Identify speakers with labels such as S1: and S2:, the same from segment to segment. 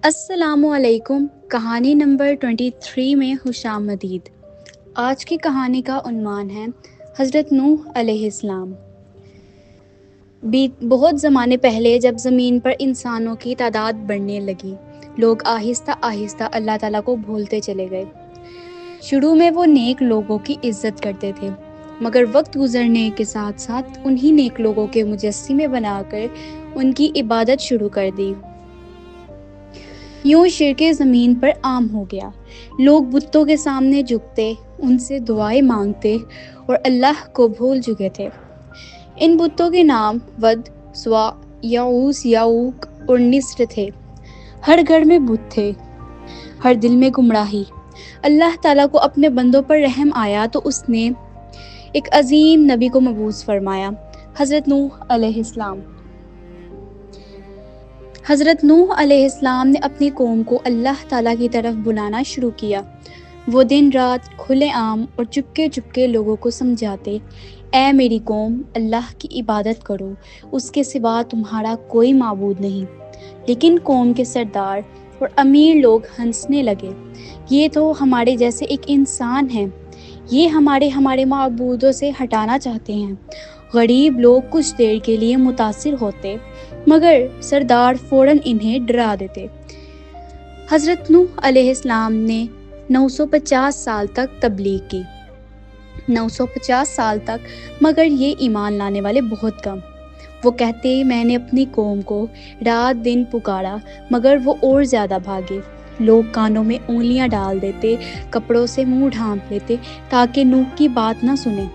S1: السلام علیکم۔ کہانی نمبر 23 میں خوش آمدید۔ آج کی کہانی کا عنوان ہے حضرت نوح علیہ السلام۔ بہت زمانے پہلے جب زمین پر انسانوں کی تعداد بڑھنے لگی، لوگ آہستہ آہستہ اللہ تعالیٰ کو بھولتے چلے گئے۔ شروع میں وہ نیک لوگوں کی عزت کرتے تھے، مگر وقت گزرنے کے ساتھ ساتھ انہی نیک لوگوں کے مجسمے بنا کر ان کی عبادت شروع کر دی۔ یوں شرک زمین پر عام ہو گیا۔ لوگ بتوں کے سامنے جھکتے، ان سے دعائیں مانگتے اور اللہ کو بھول چکے تھے۔ ان بتوں کے نام ود، سوا، یعوث، یعوق اور نسر تھے۔ ہر گھر میں بت تھے، ہر دل میں گمراہی۔ اللہ تعالیٰ کو اپنے بندوں پر رحم آیا تو اس نے ایک عظیم نبی کو مبعوث فرمایا، حضرت نوح علیہ السلام۔ حضرت نوح علیہ السلام نے اپنی قوم کو اللہ تعالیٰ کی طرف بلانا شروع کیا۔ وہ دن رات کھلے عام اور چپکے چپکے لوگوں کو سمجھاتے، اے میری قوم، اللہ کی عبادت کرو، اس کے سوا تمہارا کوئی معبود نہیں۔ لیکن قوم کے سردار اور امیر لوگ ہنسنے لگے، یہ تو ہمارے جیسے ایک انسان ہے، یہ ہمارے معبودوں سے ہٹانا چاہتے ہیں۔ غریب لوگ کچھ دیر کے لیے متاثر ہوتے، مگر سردار فوراً انہیں ڈرا دیتے۔ حضرت نوح علیہ السلام نے 950 سال تک تبلیغ کی، 950 سال تک، مگر یہ ایمان لانے والے بہت کم۔ وہ کہتے، میں نے اپنی قوم کو رات دن پکارا، مگر وہ اور زیادہ بھاگے۔ لوگ کانوں میں انگلیاں ڈال دیتے، کپڑوں سے منہ ڈھانپ لیتے تاکہ نوح کی بات نہ سنیں۔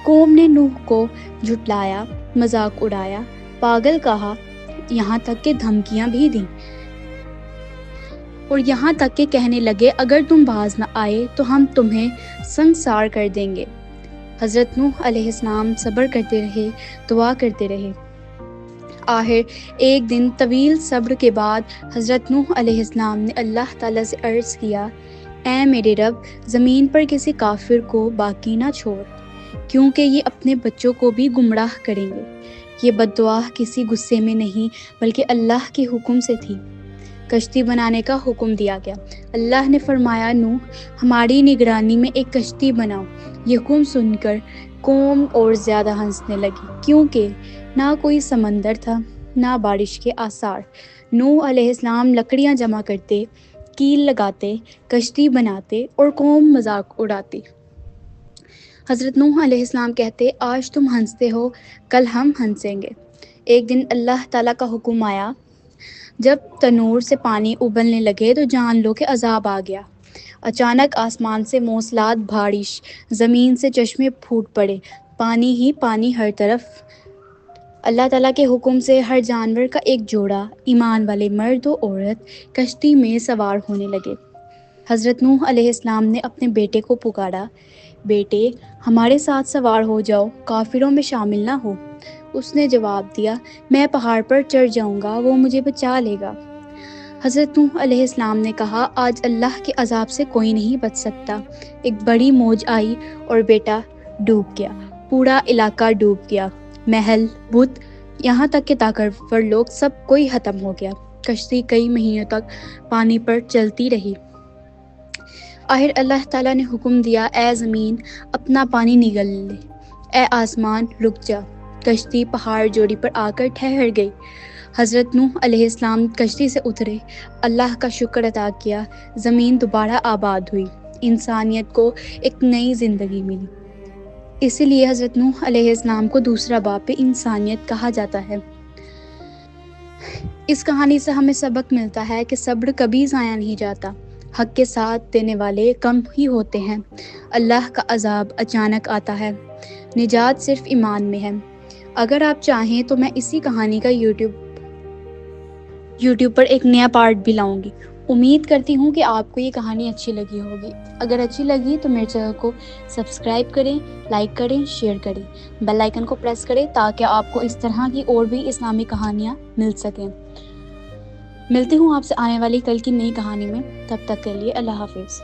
S1: قوم نے نوح کو جھٹلایا، مذاق اڑایا، پاگل کہا، یہاں تک کہ دھمکیاں بھی دیں، اور یہاں تک کہ کہنے لگے اگر تم باز نہ آئے تو ہم تمہیں سنگسار کر دیں گے۔ حضرت نوح علیہ السلام صبر کرتے رہے، دعا کرتے رہے۔ آخر ایک دن طویل صبر کے بعد حضرت نوح علیہ السلام نے اللہ تعالیٰ سے عرض کیا، اے میرے رب، زمین پر کسی کافر کو باقی نہ چھوڑ، کیونکہ یہ اپنے بچوں کو بھی گمراہ کریں گے۔ یہ بد دعا کسی غصے میں نہیں بلکہ اللہ کے حکم سے تھی۔ کشتی بنانے کا حکم دیا گیا۔ اللہ نے فرمایا، نوح، ہماری نگرانی میں ایک کشتی بناؤ۔ یہ حکم سن کر قوم اور زیادہ ہنسنے لگی، کیونکہ نہ کوئی سمندر تھا، نہ بارش کے آثار۔ نوح علیہ السلام لکڑیاں جمع کرتے، کیل لگاتے، کشتی بناتے اور قوم مذاق اڑاتی۔ حضرت نوح علیہ السلام کہتے، آج تم ہنستے ہو، کل ہم ہنسیں گے۔ ایک دن اللہ تعالیٰ کا حکم آیا، جب تنور سے پانی ابلنے لگے تو جان لو کہ عذاب آ گیا۔ اچانک آسمان سے موسلادھ بارش، زمین سے چشمے پھوٹ پڑے، پانی ہی پانی ہر طرف۔ اللہ تعالیٰ کے حکم سے ہر جانور کا ایک جوڑا، ایمان والے مرد و عورت، کشتی میں سوار ہونے لگے۔ حضرت نوح علیہ السلام نے اپنے بیٹے کو پکارا، بیٹے، ہمارے ساتھ سوار ہو جاؤ، کافروں میں شامل نہ ہو۔ اس نے جواب دیا، میں پہاڑ پر چڑھ جاؤں گا، وہ مجھے بچا لے گا۔ حضرت نوح علیہ السلام نے کہا، آج اللہ کے عذاب سے کوئی نہیں بچ سکتا۔ ایک بڑی موج آئی اور بیٹا ڈوب گیا، پورا علاقہ ڈوب گیا، محل، بت، یہاں تک کہ طاقتور لوگ، سب کوئی ختم ہو گیا۔ کشتی کئی مہینوں تک پانی پر چلتی رہی۔ آخر اللہ تعالیٰ نے حکم دیا، اے زمین، اپنا پانی نگل لے، اے آسمان، رک جا۔ کشتی پہاڑ جوڑی پر آ کر ٹھہر گئی۔ حضرت نوح علیہ السلام کشتی سے اترے، اللہ کا شکر ادا کیا، زمین دوبارہ آباد ہوئی، انسانیت کو ایک نئی زندگی ملی۔ اسی لیے حضرت نوح علیہ السلام کو دوسرا باپ انسانیت کہا جاتا ہے۔ اس کہانی سے ہمیں سبق ملتا ہے کہ صبر کبھی ضائع نہیں جاتا، حق کے ساتھ دینے والے کم ہی ہوتے ہیں، اللہ کا عذاب اچانک آتا ہے، نجات صرف ایمان میں ہے۔ اگر آپ چاہیں تو میں اسی کہانی کا یوٹیوب پر ایک نیا پارٹ بھی لاؤں گی۔ امید کرتی ہوں کہ آپ کو یہ کہانی اچھی لگی ہوگی۔ اگر اچھی لگی تو میرے چینل کو سبسکرائب کریں، لائک کریں، شیئر کریں، بیل آئیکن کو پریس کریں تاکہ آپ کو اس طرح کی اور بھی اسلامی کہانیاں مل سکیں۔ ملتی ہوں آپ سے آنے والی کل کی نئی کہانی میں، تب تک کے لیے اللہ حافظ۔